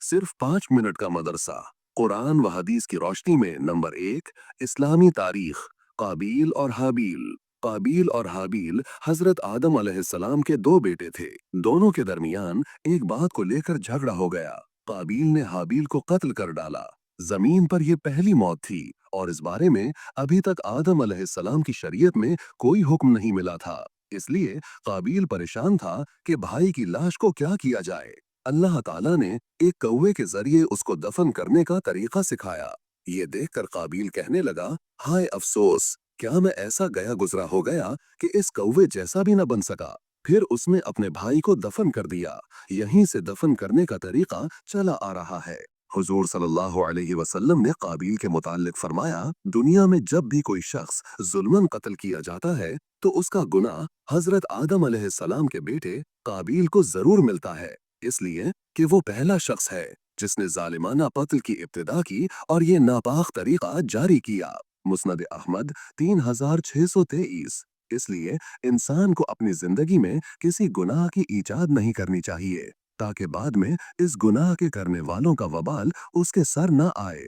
सिर्फ 5 मिनट का मदरसा। कुरान व हदीस की रोशनी में नंबर 1, इस्लामी तारीख। काबील और हाबील। काबील और हाबील हजरत आदम अलैहिस्सलाम के दो बेटे थे। दोनों के दरमियान एक बात को लेकर झगड़ा हो गया। काबील ने हाबील को कत्ल कर डाला। जमीन पर यह पहली मौत थी और इस बारे में अभी तक आदम अलैहिस्सलाम की शरीयत में कोई हुक्म नहीं मिला था। इसलिए काबील परेशान था कि भाई की लाश को क्या किया जाए। अल्लाह ताला ने एक कौवे के जरिए उसको दफन करने का तरीका सिखाया। ये देखकर काबील कहने लगा, हाय अफसोस, क्या मैं ऐसा गया गुजरा हो गया कि इस कौवे जैसा भी न बन सका। फिर उसने अपने भाई को दफन कर दिया। यहीं से दफन करने का तरीका चला आ रहा है। हुजूर सल्लल्लाहु अलैहि वसल्लम ने काबील के मुतालिक फरमाया, दुनिया में जब भी कोई शख्स जुल्मन कत्ल किया जाता है तो उसका गुनाह हजरत आदम अलैहिस्सलाम के बेटे काबील को जरूर मिलता है, इसलिए कि वो पहला शख्स है जिसने जालिमाना कत्ल की इब्तिदा की और ये नापाक तरीका जारी किया। मुस्नद अहमद 3623। इसलिए इंसान को अपनी जिंदगी में किसी गुनाह की ईजाद नहीं करनी चाहिए ताकि बाद में इस गुनाह के करने वालों का वबाल उसके सर न आए।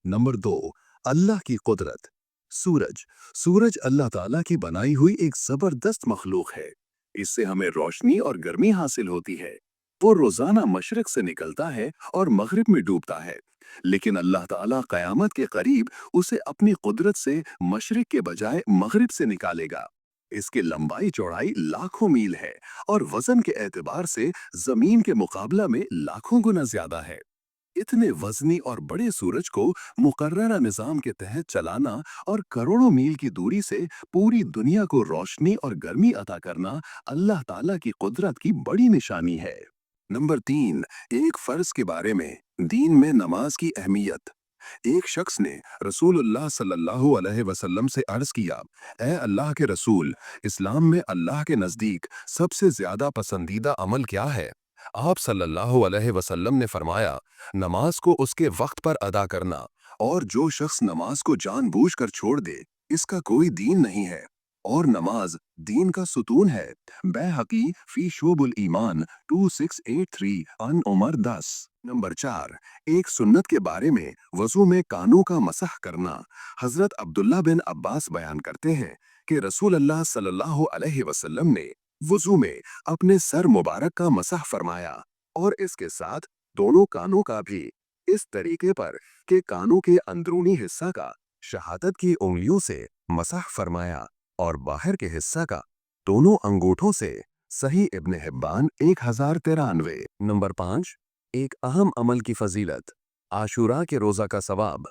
नंबर 2, अल्लाह की कुदरत। सूरज। सूरज अल्लाह ताला की बनाई हुई एक जबरदस्त मखलूक है। इससे हमें रोशनी और गर्मी हासिल होती है। वो रोजाना मशरिक से निकलता है और मगरिब में डूबता है, लेकिन अल्लाह ताला कयामत के करीब उसे अपनी कुदरत से मशरिक के बजाय मगरिब से निकालेगा। इसकी लंबाई चौड़ाई लाखों मील है और वजन के एतबार से जमीन के मुकाबला में लाखों गुना ज्यादा है। इतने वजनी और बड़े सूरज को मुकर्ररा निजाम के तहत चलाना और करोड़ों मील की दूरी से पूरी दुनिया को रोशनी और गर्मी अता करना अल्लाह ताला की कुदरत की बड़ी निशानी है। नंबर 3, एक फर्ज के बारे में। दीन में नमाज की अहमियत। एक शख्स ने रसूलुल्लाह सल्लल्लाहु अलैहि वसल्लम से अर्ज किया, ए अल्लाह के रसूल, इस्लाम में अल्लाह के नज़दीक सबसे ज्यादा पसंदीदा अमल क्या है? आप सल्लल्लाहु अलैहि वसल्लम ने फरमाया, नमाज को उसके वक्त पर अदा करना, और जो शख्स नमाज को जानबूझकर छोड़ दे इसका कोई दीन नहीं है। और नमाज दीन का सुतून है। बैहकी फी शोबुल ईमान 2683 अन उमर 10। नंबर 4, एक सुन्नत के बारे में। वजू में कानों का मसह करना। हजरत अब्दुल्ला बिन अब्बास बयान करते हैं कि रसूल अल्लाह सल्लल्लाहु अलैहि वसल्लम ने वजू में अपने सर मुबारक का मसह फरमाया और इसके साथ दोनों कानों का भी, इस तरीके पर कि कानों के अंदरूनी हिस्सा का शहादत की उंगलियों से मसह फरमाया और बाहर के हिस्सा का दोनों अंगूठों से। सही इब्न हिब्बान 1093। नंबर 5, एक अहम अमल की फजीलत। आशूरा के रोज़ा का सवाब।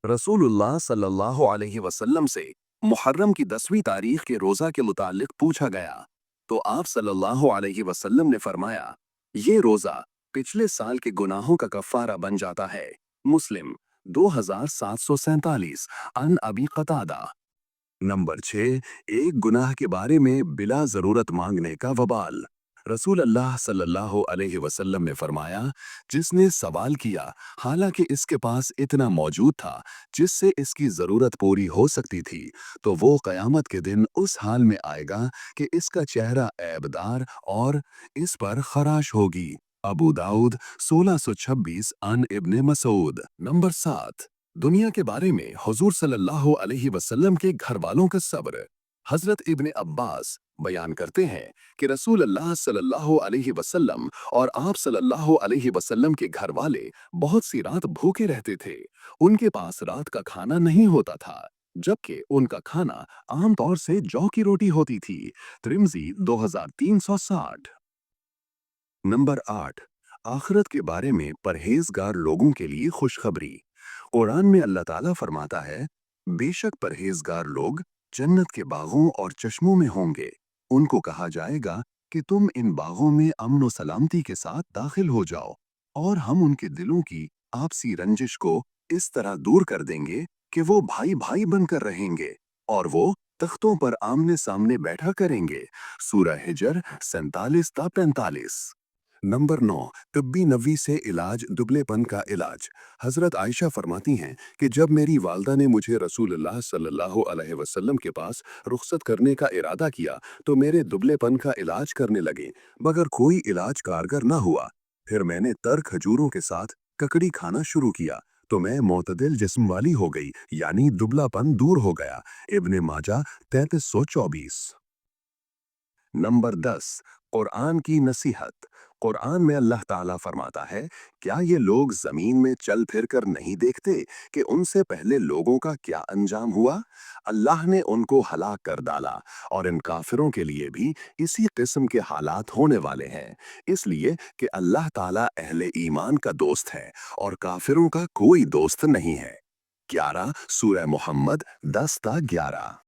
रसूलुल्लाह सल्लल्लाहु अलैहि वसल्लम से मुहर्रम की 10वीं तारीख के रोज़ा के मुतालिक पूछा गया तो आप सल्लल्लाहु अलैहि वसल्लम ने फरमाया, ये रोज़ा पिछले साल के गुनाहों का कफ़ारा बन जाता है। मुस्लिम 2747 अन अबी कतादा। नंबर 6, एक गुनाह के बारे में बिला जरूरत मांगने का वबाल। रसूल अल्लाह सल्लल्लाहु अलैहि वसल्लम ने फरमाया, जिसने सवाल किया हालांकि इसके पास इतना मौजूद था जिससे इसकी जरूरत पूरी हो सकती थी, तो वो कयामत के दिन उस हाल में आएगा कि इसका चेहरा ऐबदार और इस पर खराश होगी। अबू दाऊद 1626 अन इब्ने मसूद। नंबर 7, दुनिया के बारे में हुजूर सल्लल्लाहु अलैहि वसल्लम के घर वालों का सब्र। हजरत इब्ने अब्बास बयान करते हैं कि रसूल अल्लाह सल्लल्लाहु अलैहि वसल्लम और आप सल्लल्लाहु अलैहि वसल्लम के घर वाले बहुत सी रात भूखे रहते थे। उनके पास रात का खाना नहीं होता था, जबकि उनका खाना आमतौर से जौ की रोटी होती थी। त्रिमज़ी 2360। नंबर 8, आखिरत के बारे में परहेजगार लोगों के लिए खुशखबरी। कुरान में अल्लाह ताला फरमाता है, बेशक परहेजगार लोग जन्नत के बागों और चश्मों में होंगे। उनको कहा जाएगा कि तुम इन बागों में अमन व सलामती के साथ दाखिल हो जाओ, और हम उनके दिलों की आपसी रंजिश को इस तरह दूर कर देंगे कि वो भाई भाई बनकर रहेंगे और वो तख्तों पर आमने सामने बैठा करेंगे। सूरह हिजर 47-45। नंबर 9, तिब्बी नवी से इलाज दुबलेपन का इलाज। हजरत आयशा फरमाती हैं कि जब मेरी वालदा ने मुझे रसूलुल्लाह सल्लल्लाहु अलैहि वसल्लम के पास रुखसत करने का इरादा किया तो मेरे दुबलेपन का इलाज करने लगे, मगर कोई इलाज कारगर न हुआ। फिर मैंने तर खजूरों के साथ ककड़ी खाना शुरू किया तो मैं मोतदिल जिस्म वाली हो गई, यानी दुबलापन दूर हो गया। इब्ने माजा 3324। नंबर 10, कुरान की नसीहत। कुरान में अल्लाह ताला फरमाता है, क्या ये लोग जमीन में चल फिर कर नहीं देखते कि उनसे पहले लोगों का क्या अंजाम हुआ? अल्लाह ने उनको हलाक कर डाला और इन काफिरों के लिए भी इसी किस्म के हालात होने वाले हैं। इसलिए कि अल्लाह ताला अहले ईमान का दोस्त है और काफिरों का कोई दोस्त नहीं है। 11 सूरह मोहम्मद 10 ता 11।